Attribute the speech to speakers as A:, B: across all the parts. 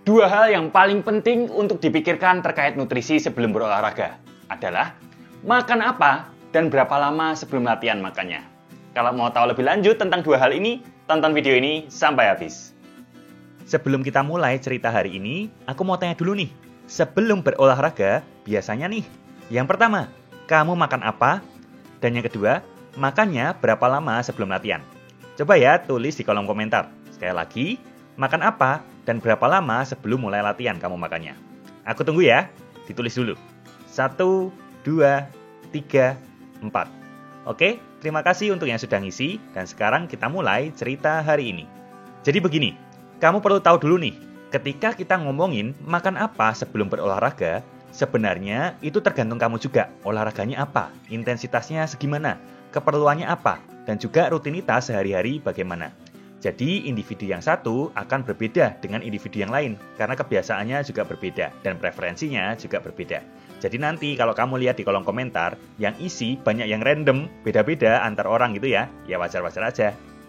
A: Dua hal yang paling penting untuk dipikirkan terkait nutrisi sebelum berolahraga adalah makan apa dan berapa lama sebelum latihan makannya. Kalau mau tahu lebih lanjut tentang dua hal ini, tonton video ini sampai habis. Sebelum kita mulai cerita hari ini, aku mau tanya dulu nih. Sebelum berolahraga, biasanya nih, yang pertama, kamu makan apa? Dan yang kedua, makannya berapa lama sebelum latihan? Coba ya tulis di kolom komentar. Sekali lagi, makan apa dan berapa lama sebelum mulai latihan kamu makannya? Aku tunggu ya, ditulis dulu. 1, 2, 3, 4. Oke, terima kasih untuk yang sudah ngisi, dan sekarang kita mulai cerita hari ini. Jadi begini, kamu perlu tahu dulu nih, ketika kita ngomongin makan apa sebelum berolahraga, sebenarnya itu tergantung kamu juga, olahraganya apa, intensitasnya segimana, keperluannya apa, dan juga rutinitas sehari-hari bagaimana. Jadi individu yang satu akan berbeda dengan individu yang lain, karena kebiasaannya juga berbeda, dan preferensinya juga berbeda. Jadi nanti kalau kamu lihat di kolom komentar, yang isi banyak yang random, beda-beda antar orang gitu ya wajar-wajar aja.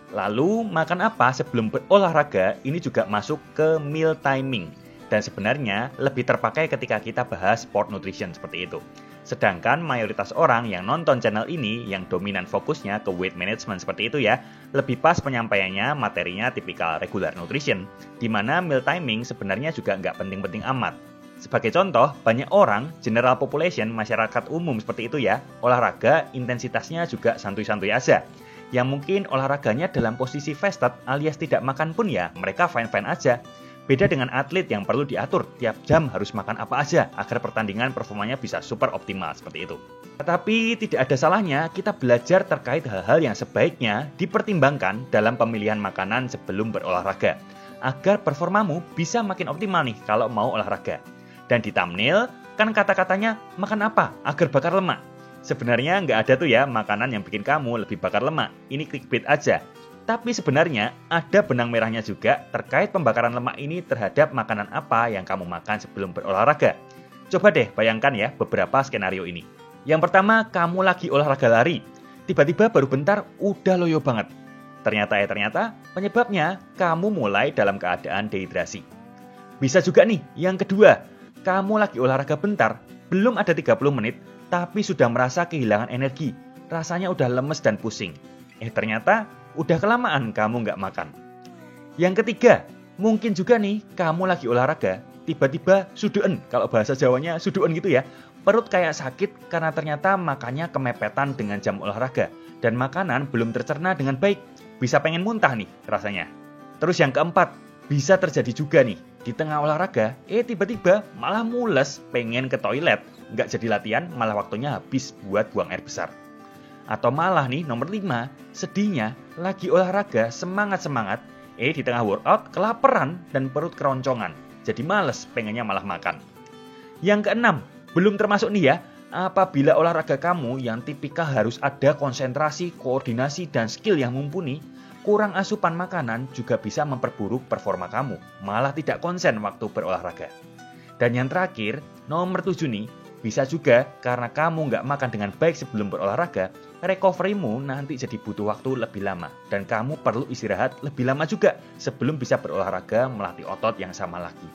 A: Lalu makan apa sebelum berolahraga ini juga masuk ke meal timing. Dan sebenarnya lebih terpakai ketika kita bahas sport nutrition seperti itu. Sedangkan mayoritas orang yang nonton channel ini yang dominan fokusnya ke weight management seperti itu ya, lebih pas penyampaiannya materinya tipikal regular nutrition, di mana meal timing sebenarnya juga nggak penting-penting amat. Sebagai contoh, banyak orang, general population, masyarakat umum seperti itu ya, olahraga intensitasnya juga santuy-santuy aja. Yang mungkin olahraganya dalam posisi fasted alias tidak makan pun ya, mereka fine-fine aja. Beda dengan atlet yang perlu diatur, tiap jam harus makan apa aja agar pertandingan performanya bisa super optimal seperti itu. Tetapi tidak ada salahnya kita belajar terkait hal-hal yang sebaiknya dipertimbangkan dalam pemilihan makanan sebelum berolahraga, agar performamu bisa makin optimal nih kalau mau olahraga. Dan di thumbnail kan kata-katanya makan apa agar bakar lemak. Sebenarnya nggak ada tuh ya makanan yang bikin kamu lebih bakar lemak, ini clickbait aja. Tapi sebenarnya ada benang merahnya juga terkait pembakaran lemak ini terhadap makanan apa yang kamu makan sebelum berolahraga. Coba deh bayangkan ya beberapa skenario ini. Yang pertama, kamu lagi olahraga lari. Tiba-tiba baru bentar udah loyo banget. Ternyata penyebabnya kamu mulai dalam keadaan dehidrasi. Bisa juga nih, yang kedua, kamu lagi olahraga bentar, belum ada 30 menit, tapi sudah merasa kehilangan energi. Rasanya udah lemes dan pusing. Ternyata udah kelamaan kamu nggak makan. Yang ketiga, mungkin juga nih kamu lagi olahraga, tiba-tiba suduen, kalau bahasa Jawanya suduen gitu ya. Perut kayak sakit karena ternyata makannya kemepetan dengan jam olahraga, dan makanan belum tercerna dengan baik. Bisa pengen muntah nih rasanya. Terus yang keempat, bisa terjadi juga nih, di tengah olahraga, tiba-tiba malah mules pengen ke toilet. Nggak jadi latihan, malah waktunya habis buat buang air besar. Atau malah nih, nomor 5, sedihnya lagi olahraga semangat-semangat, di tengah workout kelaparan dan perut keroncongan. Jadi males pengennya malah makan. Yang keenam, belum termasuk nih ya, apabila olahraga kamu yang tipikal harus ada konsentrasi, koordinasi, dan skill yang mumpuni, kurang asupan makanan juga bisa memperburuk performa kamu, malah tidak konsen waktu berolahraga. Dan yang terakhir, nomor 7 nih, bisa juga karena kamu nggak makan dengan baik sebelum berolahraga, recovery-mu nanti jadi butuh waktu lebih lama, dan kamu perlu istirahat lebih lama juga sebelum bisa berolahraga melatih otot yang sama lagi.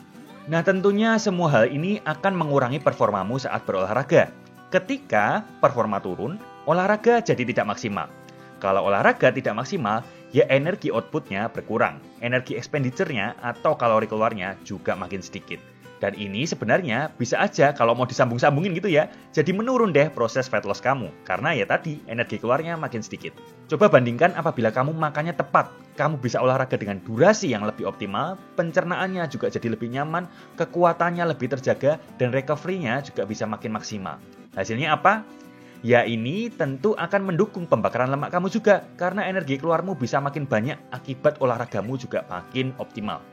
A: Nah tentunya semua hal ini akan mengurangi performamu saat berolahraga. Ketika performa turun, olahraga jadi tidak maksimal. Kalau olahraga tidak maksimal, ya energi outputnya berkurang, energi expenditure-nya atau kalori keluarnya juga makin sedikit. Dan ini sebenarnya bisa aja kalau mau disambung-sambungin gitu ya, jadi menurun deh proses fat loss kamu, karena ya tadi energi keluarnya makin sedikit. Coba bandingkan apabila kamu makannya tepat, kamu bisa olahraga dengan durasi yang lebih optimal, pencernaannya juga jadi lebih nyaman, kekuatannya lebih terjaga, dan recovery-nya juga bisa makin maksimal. Hasilnya apa? Ya ini tentu akan mendukung pembakaran lemak kamu juga, karena energi keluarmu bisa makin banyak akibat olahragamu juga makin optimal.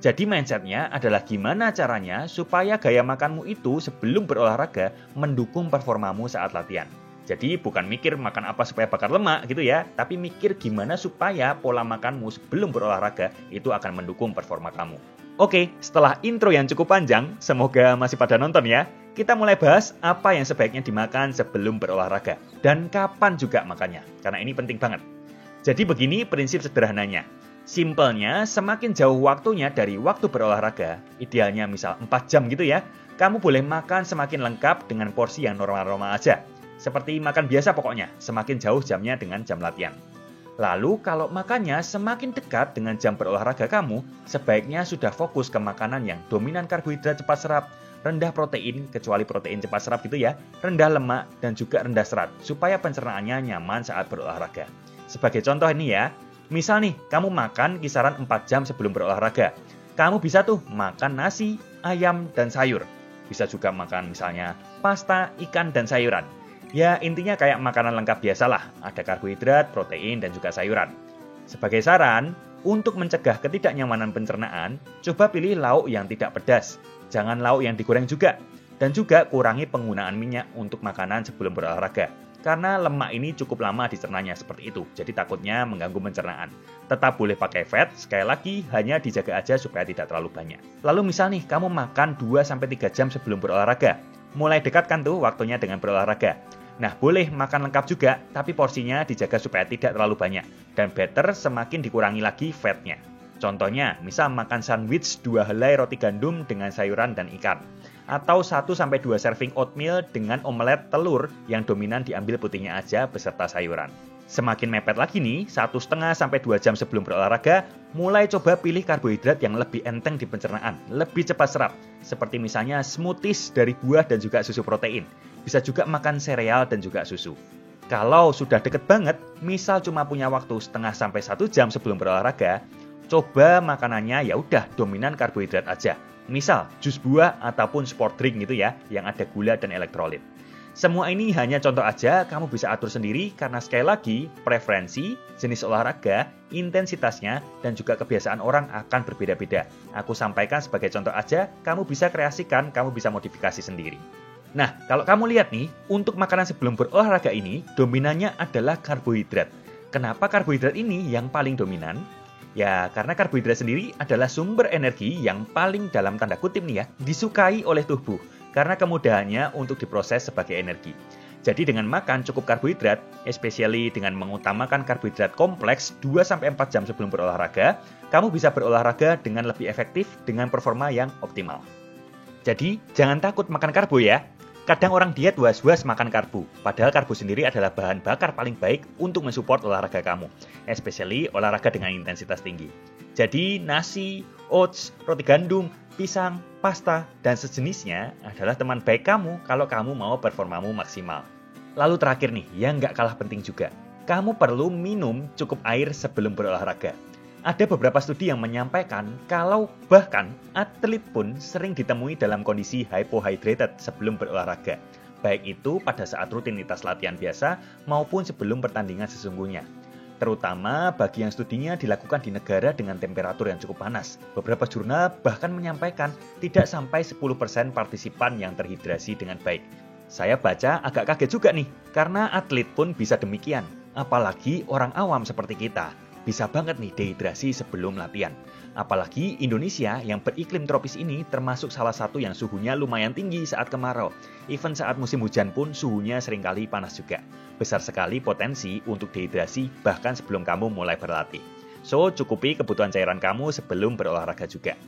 A: Jadi mindsetnya adalah gimana caranya supaya gaya makanmu itu sebelum berolahraga mendukung performamu saat latihan. Jadi bukan mikir makan apa supaya bakar lemak gitu ya, tapi mikir gimana supaya pola makanmu sebelum berolahraga itu akan mendukung performa kamu. Oke, setelah intro yang cukup panjang, semoga masih pada nonton ya. Kita mulai bahas apa yang sebaiknya dimakan sebelum berolahraga dan kapan juga makannya, karena ini penting banget. Jadi begini prinsip sederhananya. Simpelnya, semakin jauh waktunya dari waktu berolahraga, idealnya misal 4 jam gitu ya, kamu boleh makan semakin lengkap dengan porsi yang normal-normal aja. Seperti makan biasa pokoknya, semakin jauh jamnya dengan jam latihan. Lalu kalau makannya semakin dekat dengan jam berolahraga kamu, sebaiknya sudah fokus ke makanan yang dominan karbohidrat cepat serap, rendah protein, kecuali protein cepat serap gitu ya, rendah lemak, dan juga rendah serat, supaya pencernaannya nyaman saat berolahraga. Sebagai contoh ini ya, misal nih, kamu makan kisaran 4 jam sebelum berolahraga. Kamu bisa tuh makan nasi, ayam, dan sayur. Bisa juga makan misalnya pasta, ikan, dan sayuran. Ya, intinya kayak makanan lengkap biasalah. Ada karbohidrat, protein, dan juga sayuran. Sebagai saran, untuk mencegah ketidaknyamanan pencernaan, coba pilih lauk yang tidak pedas. Jangan lauk yang digoreng juga. Dan juga kurangi penggunaan minyak untuk makanan sebelum berolahraga. Karena lemak ini cukup lama dicernanya seperti itu, jadi takutnya mengganggu pencernaan. Tetap boleh pakai fat, sekali lagi hanya dijaga aja supaya tidak terlalu banyak. Lalu misal nih, kamu makan 2-3 jam sebelum berolahraga. Mulai dekat kan tuh waktunya dengan berolahraga. Nah, boleh makan lengkap juga, tapi porsinya dijaga supaya tidak terlalu banyak. Dan better semakin dikurangi lagi fatnya. Contohnya, misal makan sandwich 2 helai roti gandum dengan sayuran dan ikan. Atau 1-2 serving oatmeal dengan omelet telur yang dominan diambil putihnya aja beserta sayuran. Semakin mepet lagi nih, 1,5-2 jam sebelum berolahraga, mulai coba pilih karbohidrat yang lebih enteng di pencernaan, lebih cepat serap. Seperti misalnya smoothies dari buah dan juga susu protein. Bisa juga makan sereal dan juga susu. Kalau sudah deket banget, misal cuma punya waktu 0,5-1 jam sebelum berolahraga, coba makanannya ya udah dominan karbohidrat aja. Misal jus buah ataupun sport drink gitu ya, yang ada gula dan elektrolit. Semua ini hanya contoh aja, kamu bisa atur sendiri karena sekali lagi, preferensi, jenis olahraga, intensitasnya, dan juga kebiasaan orang akan berbeda-beda. Aku sampaikan sebagai contoh aja, kamu bisa kreasikan, kamu bisa modifikasi sendiri. Nah, kalau kamu lihat nih, untuk makanan sebelum berolahraga ini, dominannya adalah karbohidrat. Kenapa karbohidrat ini yang paling dominan? Ya, karena karbohidrat sendiri adalah sumber energi yang paling dalam tanda kutip nih ya, disukai oleh tubuh. Karena kemudahannya untuk diproses sebagai energi. Jadi dengan makan cukup karbohidrat, especially dengan mengutamakan karbohidrat kompleks 2-4 jam sebelum berolahraga, kamu bisa berolahraga dengan lebih efektif dengan performa yang optimal. Jadi, jangan takut makan karbo ya. Kadang orang diet was-was makan karbo, padahal karbo sendiri adalah bahan bakar paling baik untuk mensupport olahraga kamu, especially olahraga dengan intensitas tinggi. Jadi, nasi, oats, roti gandum, pisang, pasta, dan sejenisnya adalah teman baik kamu kalau kamu mau performamu maksimal. Lalu terakhir nih, yang nggak kalah penting juga, kamu perlu minum cukup air sebelum berolahraga. Ada beberapa studi yang menyampaikan kalau bahkan atlet pun sering ditemui dalam kondisi hypohydrated sebelum berolahraga. Baik itu pada saat rutinitas latihan biasa maupun sebelum pertandingan sesungguhnya. Terutama bagi yang studinya dilakukan di negara dengan temperatur yang cukup panas. Beberapa jurnal bahkan menyampaikan tidak sampai 10% partisipan yang terhidrasi dengan baik. Saya baca agak kaget juga nih, karena atlet pun bisa demikian. Apalagi orang awam seperti kita. Bisa banget nih dehidrasi sebelum latihan. Apalagi Indonesia yang beriklim tropis ini termasuk salah satu yang suhunya lumayan tinggi saat kemarau. Even saat musim hujan pun suhunya seringkali panas juga. Besar sekali potensi untuk dehidrasi bahkan sebelum kamu mulai berlatih. So, cukupi kebutuhan cairan kamu sebelum berolahraga juga.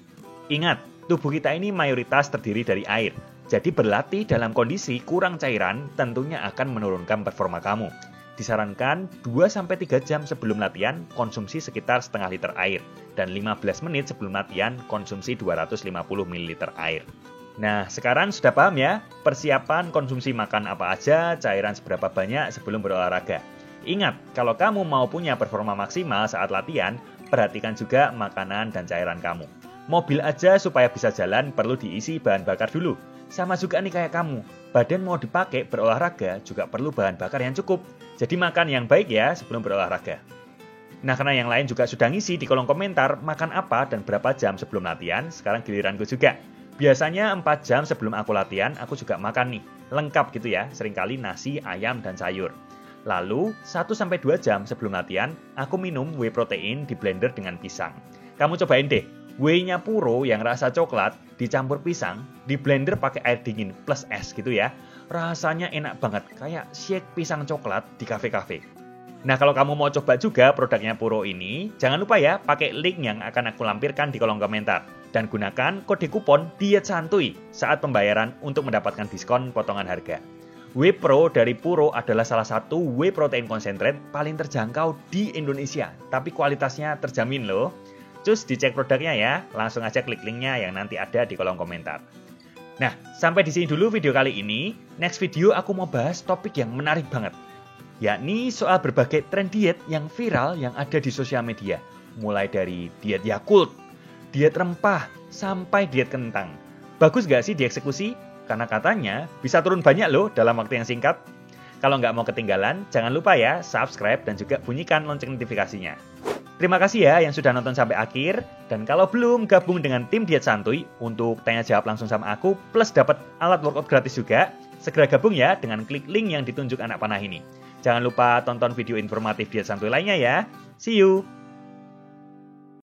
A: Ingat, tubuh kita ini mayoritas terdiri dari air. Jadi berlatih dalam kondisi kurang cairan tentunya akan menurunkan performa kamu. Disarankan 2-3 jam sebelum latihan konsumsi sekitar setengah liter air dan 15 menit sebelum latihan konsumsi 250 ml air. Nah, sekarang sudah paham ya persiapan konsumsi makan apa aja, cairan seberapa banyak sebelum berolahraga. Ingat, kalau kamu mau punya performa maksimal saat latihan, perhatikan juga makanan dan cairan kamu. Mobil aja supaya bisa jalan perlu diisi bahan bakar dulu. Sama juga nih kayak kamu, badan mau dipakai berolahraga juga perlu bahan bakar yang cukup. Jadi makan yang baik ya sebelum berolahraga. Nah, karena yang lain juga sudah ngisi di kolom komentar makan apa dan berapa jam sebelum latihan, sekarang giliranku juga. Biasanya 4 jam sebelum aku latihan, aku juga makan nih, lengkap gitu ya, seringkali nasi, ayam, dan sayur. Lalu, 1-2 jam sebelum latihan, aku minum whey protein di blender dengan pisang. Kamu cobain deh, whey-nya puro yang rasa coklat dicampur pisang, di blender pakai air dingin plus es gitu ya. Rasanya enak banget, kayak shake pisang coklat di kafe-kafe. Nah, kalau kamu mau coba juga produknya Puro ini, jangan lupa ya pakai link yang akan aku lampirkan di kolom komentar. Dan gunakan kode kupon Diet Santuy saat pembayaran untuk mendapatkan diskon potongan harga. Whey Pro dari Puro adalah salah satu whey protein concentrate paling terjangkau di Indonesia. Tapi kualitasnya terjamin loh. Cus dicek produknya ya, langsung aja klik linknya yang nanti ada di kolom komentar. Nah, sampai di sini dulu video kali ini. Next video aku mau bahas topik yang menarik banget, yakni soal berbagai tren diet yang viral yang ada di sosial media. Mulai dari diet Yakult, diet rempah, sampai diet kentang. Bagus gak sih dieksekusi? Karena katanya bisa turun banyak loh dalam waktu yang singkat. Kalau nggak mau ketinggalan, jangan lupa ya subscribe dan juga bunyikan lonceng notifikasinya. Terima kasih ya yang sudah nonton sampai akhir. Dan kalau belum gabung dengan tim Diet Santuy untuk tanya jawab langsung sama aku plus dapat alat workout gratis juga, segera gabung ya dengan klik link yang ditunjuk anak panah ini. Jangan lupa tonton video informatif Diet Santuy lainnya ya. See you!